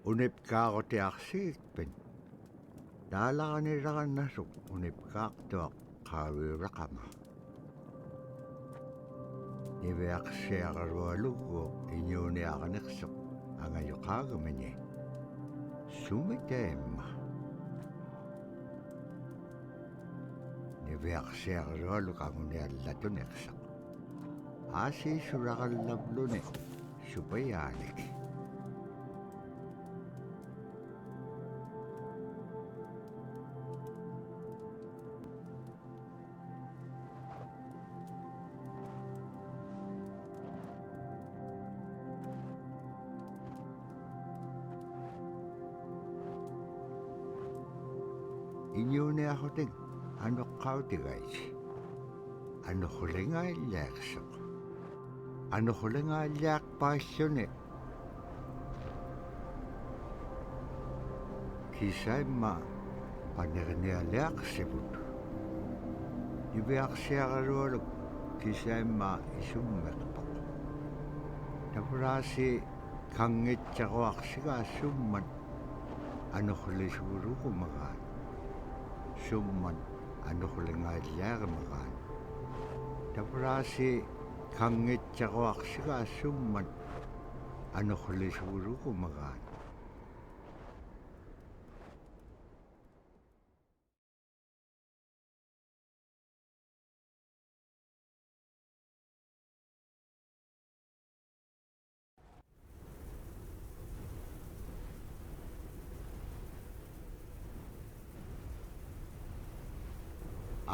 unipkaakotiarsiitpin taalaqanilaqannasuk unipkaartuaq qaaviuraqama niviaqsiaqarualugguuq iñuuniaqanersuq angayoqaagamini sumitaimma niviaqsiaqarualuk anguniallatunersaq aasiisulaqallavluni supayaanik iñuuniaqotik anuqqautigaiti anuqulingaallaaqsuq anuqulingaallaaqpaalluni kisaimma panernialiaqsivut niviaqsiaqalualuk kisaimma isummeqpoq tapuraasi kangitsaquarsigaassummat anuqlisugurugumagaan summan anuqulingaallaaqamagaan tapuraasi kangitsaquarsigaassummat anuqlisugurugumagaan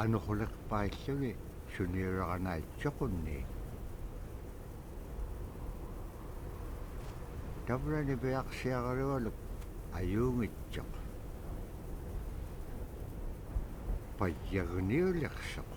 anuquliqpaalluni suniuraqanaitsoqunni tapurani piaqsiaqalualuk ayuungitsoq payyagniuliqsoq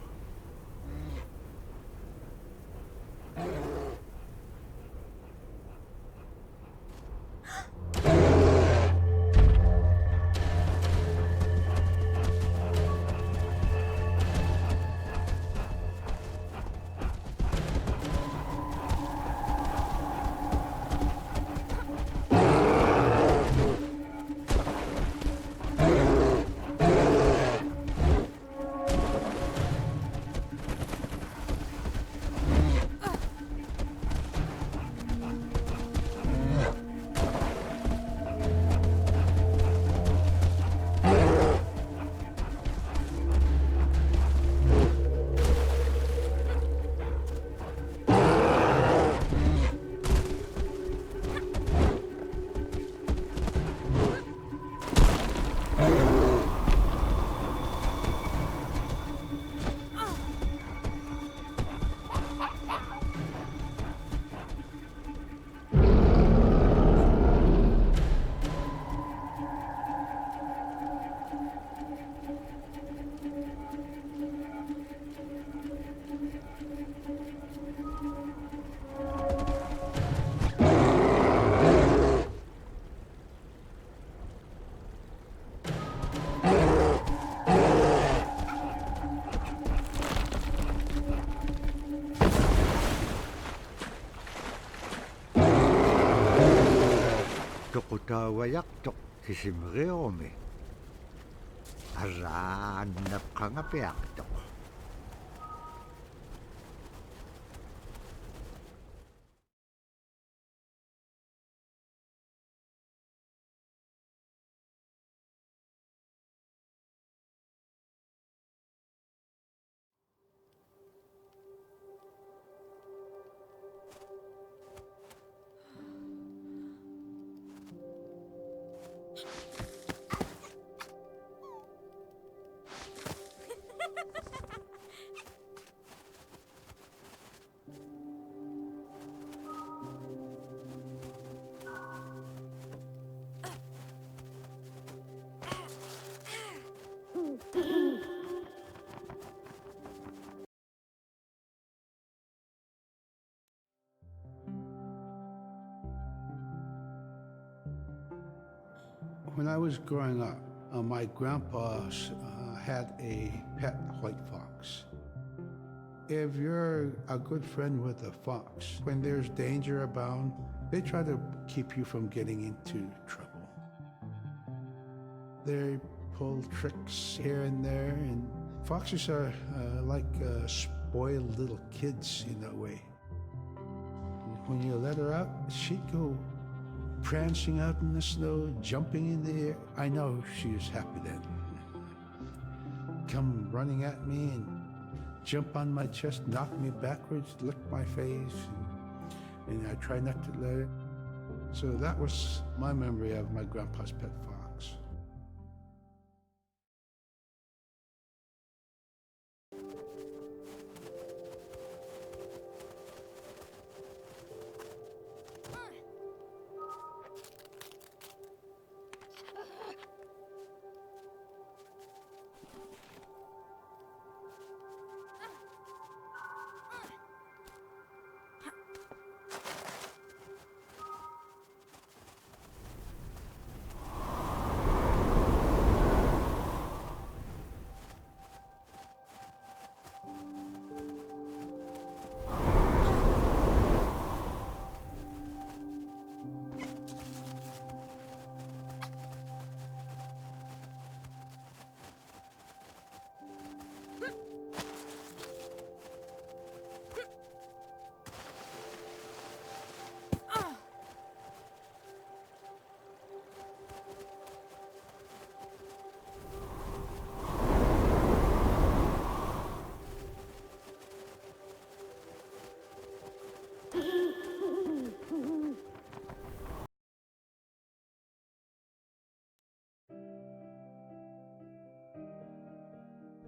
toqutaavayartoq kisimeriorumi arraannaqqangapiartoq When I was growing up, my grandpa had a pet white fox. If you're a good friend with a fox, when there's danger abound, they try to keep you from getting into trouble. They pull tricks here and there, and foxes are like spoiled little kids in a way. When you let her out, she'd go prancing out in the snow, jumping in the air. I know she was happy then. Come running at me and jump on my chest, knock me backwards, lick my face, and I try not to let her. So that was my memory of my grandpa's pet fox.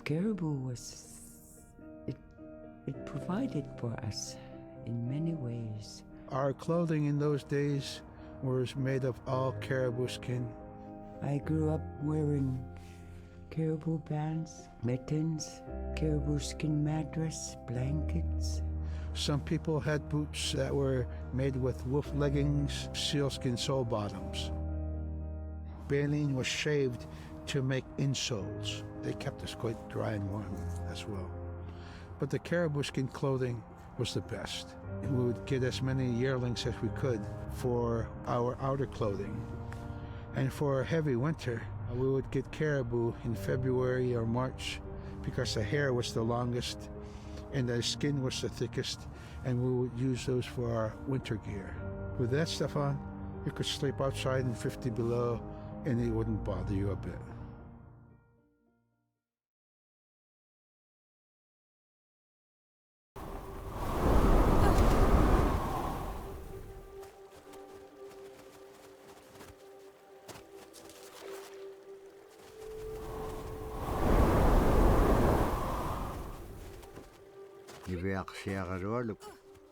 Caribou it provided for us in many ways. Our clothing in those days was made of all caribou skin. I grew up wearing caribou bands, mittens, caribou skin mattress, blankets. Some people had boots that were made with wolf leggings, sealskin sole bottoms. Baleen was shaved to make insoles. They kept us quite dry and warm as well. But the caribou skin clothing was the best. We would get as many yearlings as we could for our outer clothing. And for a heavy winter, we would get caribou in February or March because the hair was the longest and the skin was the thickest, and we would use those for our winter gear. With that stuff on, you could sleep outside in 50 below and it wouldn't bother you a bit. Niveaksiagarualuk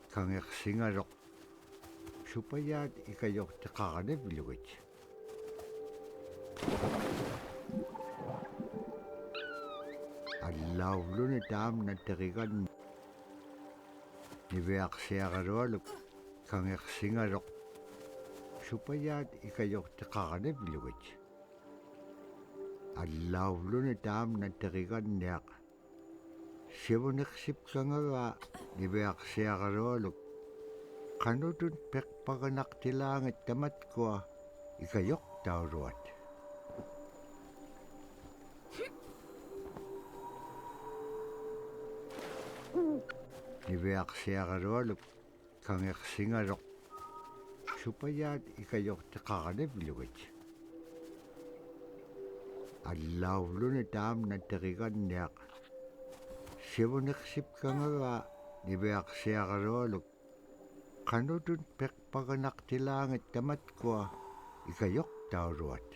kangersingarok supaya ikayok tekagane biluit. Allaulun itam na terigan niveaksiagarualuk kangersingarok supaya ikayok tekagane biluit. Allaulun itam na terigan niak Sivuneksip kangava niveaksiagarualuk kanutun pekpaganak tilangit tamat ko ikayok tauruat. Niveaksiagarualuk kangersingarok supaya ikayok tekagane biluit. Allaulun itam na terigan niak Sivuneksip kangava niveaksiagarualuk kanutun pekpaganak tilangit tamat ko ikayok tauruat.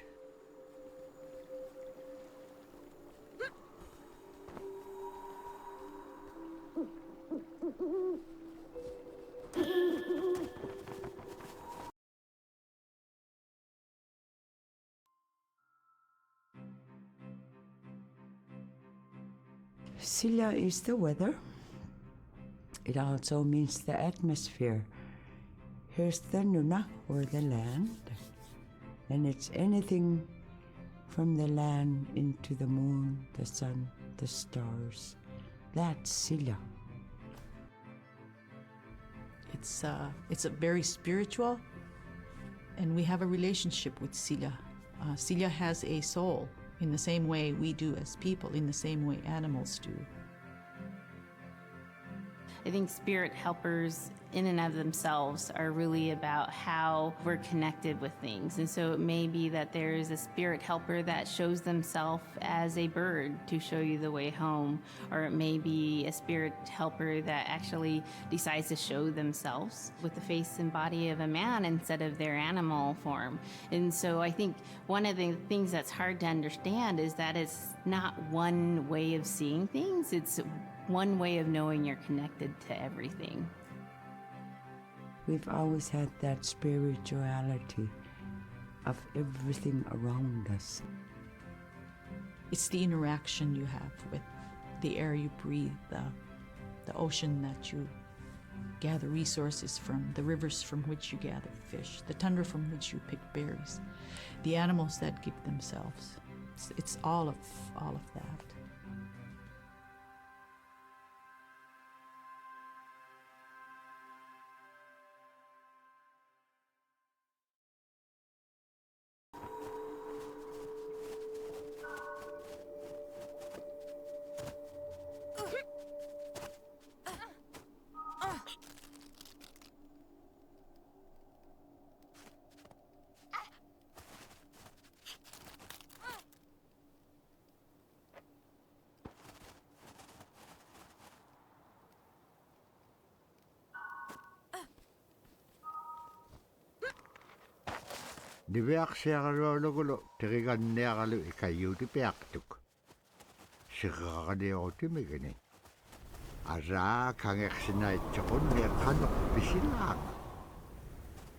Sila is the weather. It also means the atmosphere. Here's the nuna, or the land. And it's anything from the land into the moon, the sun, the stars. That's Sila. It's a very spiritual, and we have a relationship with Sila. Celia has a soul in the same way we do as people, in the same way animals do. I think spirit helpers in and of themselves are really about how we're connected with things. And so it may be that there's a spirit helper that shows themselves as a bird to show you the way home, or it may be a spirit helper that actually decides to show themselves with the face and body of a man instead of their animal form. And so I think one of the things that's hard to understand is that it's not one way of seeing things, it's one way of knowing you're connected to everything. We've always had that spirituality of everything around us. It's the interaction you have with the air you breathe, the ocean that you gather resources from, the rivers from which you gather fish, the tundra from which you pick berries, the animals that give themselves. It's all of that. Niveaqsiaqalualugulo teriganniaqalu ikayuuti piaqtuk. Siqaqaniutimigini. Araa kangersinaittaqunni qanuq pisilaaq.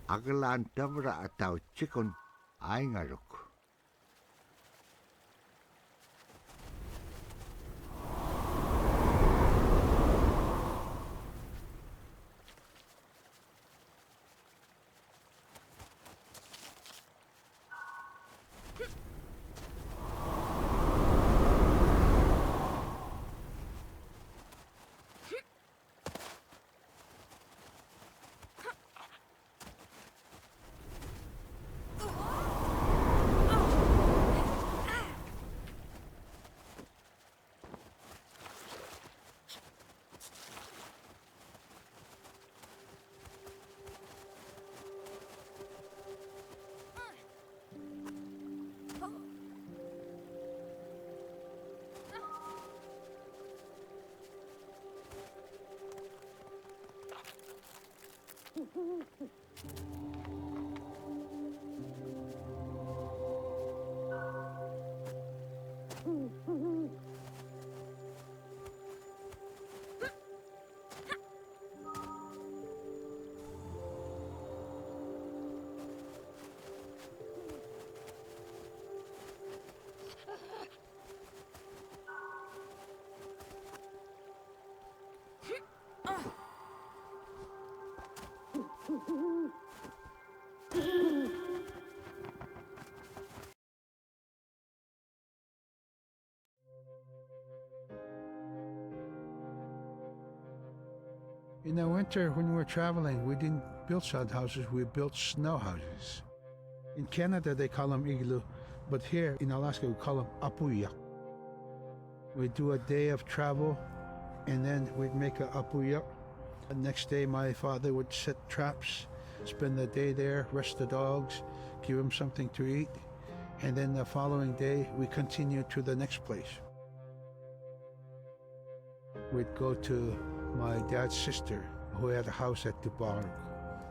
Aglaan tavra atautsikun aingaluk. In the winter, when we were traveling, we didn't build sod houses, we built snow houses. In Canada, they call them igloo, but here in Alaska, we call them apuya. We'd do a day of travel, and then we'd make a apuya. The next day, my father would set traps, spend the day there, rest the dogs, give them something to eat, and then the following day, we continued to the next place. We'd go to my dad's sister, who had a house at Dubarg.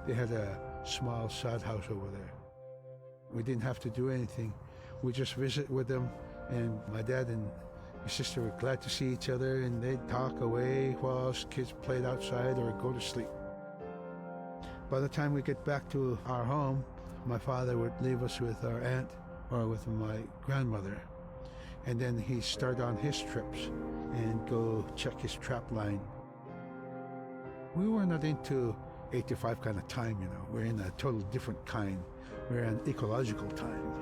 They had a small sod house over there. We didn't have to do anything. We just visit with them, and my dad and my sister were glad to see each other, and they'd talk away while us kids played outside or go to sleep. By the time we get back to our home, my father would leave us with our aunt or with my grandmother, and then he'd start on his trips and go check his trap line. We were not into 8 to 5 kind of time, you know. We're in a total different kind. We're in ecological time.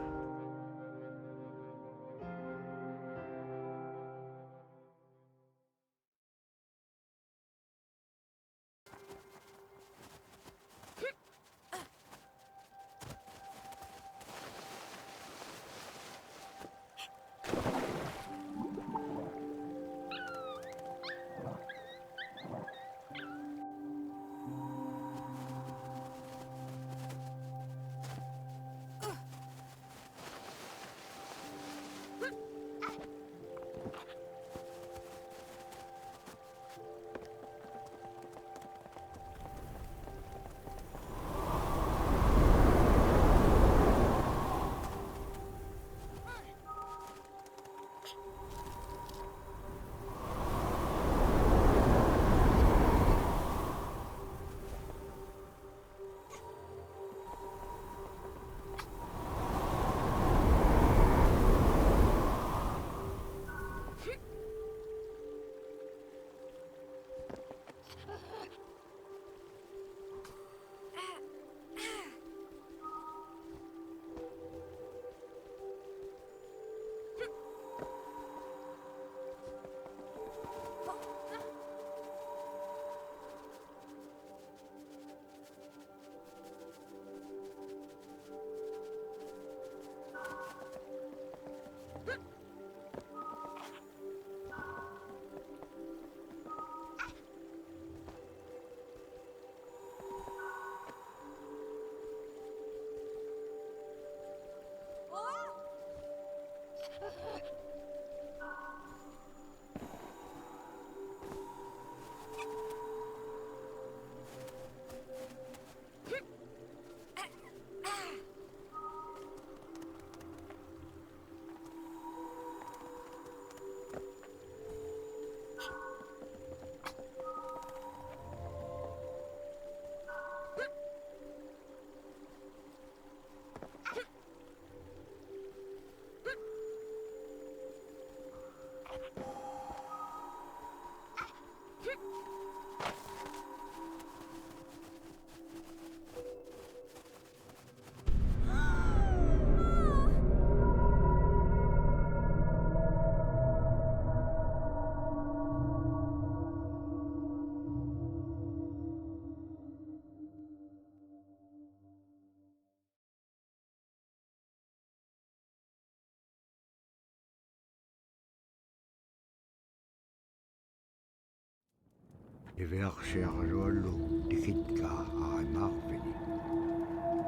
Iverksiarluallu tikitkaa aimarvini.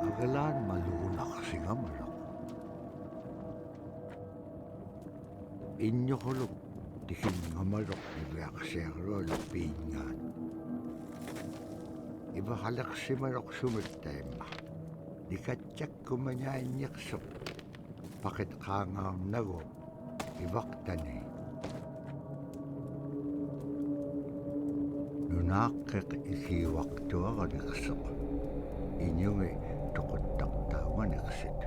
Agalaan maluunaqsingamalaq. Inñoquluq tikinngamaluq iverksiarluallu piingaan. Ivaqaleqsimaluq sumittaimma. Nikatjakkumañainniqsuq. Pakit qaangaarnagu ivaqtani. Nunaaqqiq ikiuaqtuaraniqsuq. Iñungi toquttaqtauganiqsit.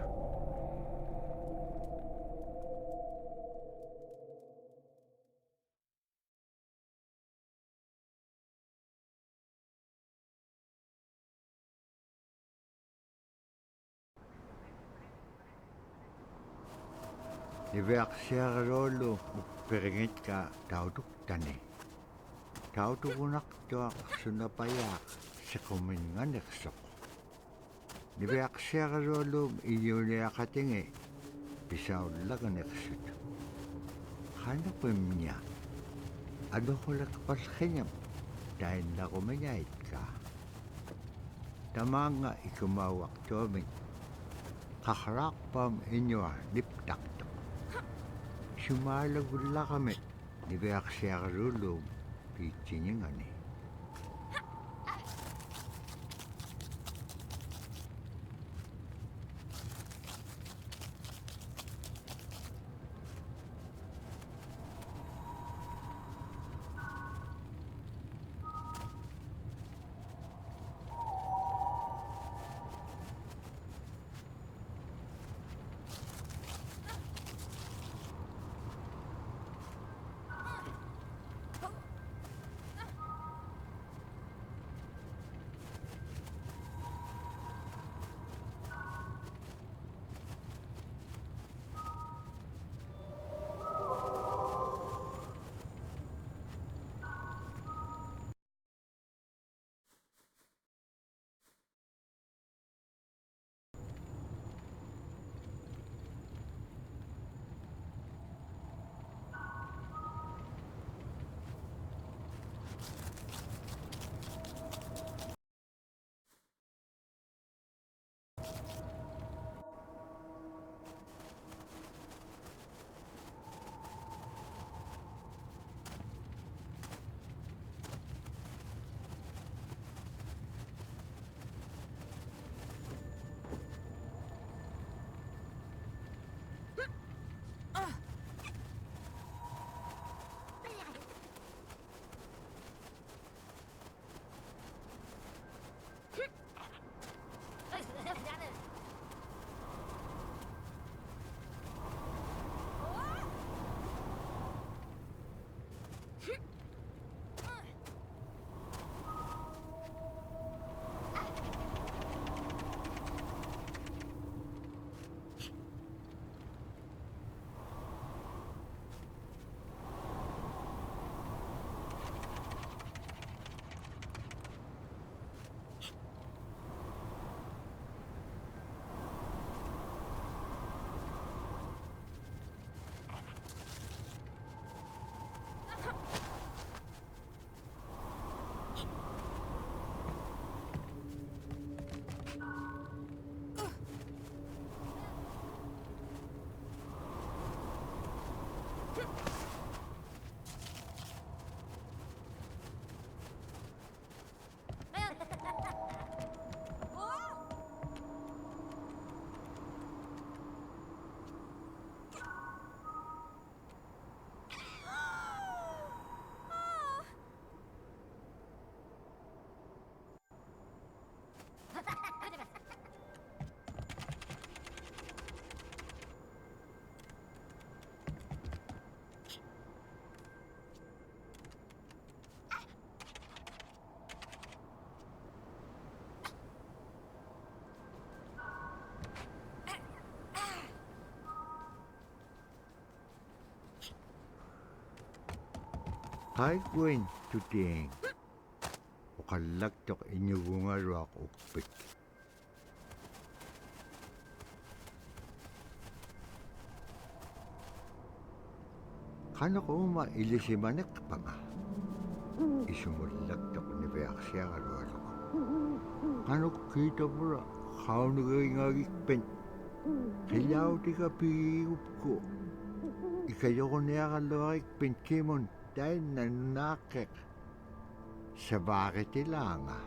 Iverksiarluallu uppiringitka tautuktani. Tautugunaqtuaq sunapayaaq siquminganiqsuq. Niverksiarluallum iuliaqatingi pisaullaganiqsut. Qanapimña anuqulaqpallqiñam tainnaqumiñaitkaa. Tamaanga ikumauaqtuamik qaqraaqpam iñua niptaqtuq. Sumaalagullaqami niverksiarlullum piitsiñingani. Haikuin tuting. Uqallaktuq iñugungaluaq uppik. Qanuq uma ilisimaneqpanga. isumullaktoq niviarsiaralualuq qanuk kiitapura qaunugingagikpen qillautika piigupku ikajoruniaralluarikpen kimun tainnanunaaqeq savaaqitilaanga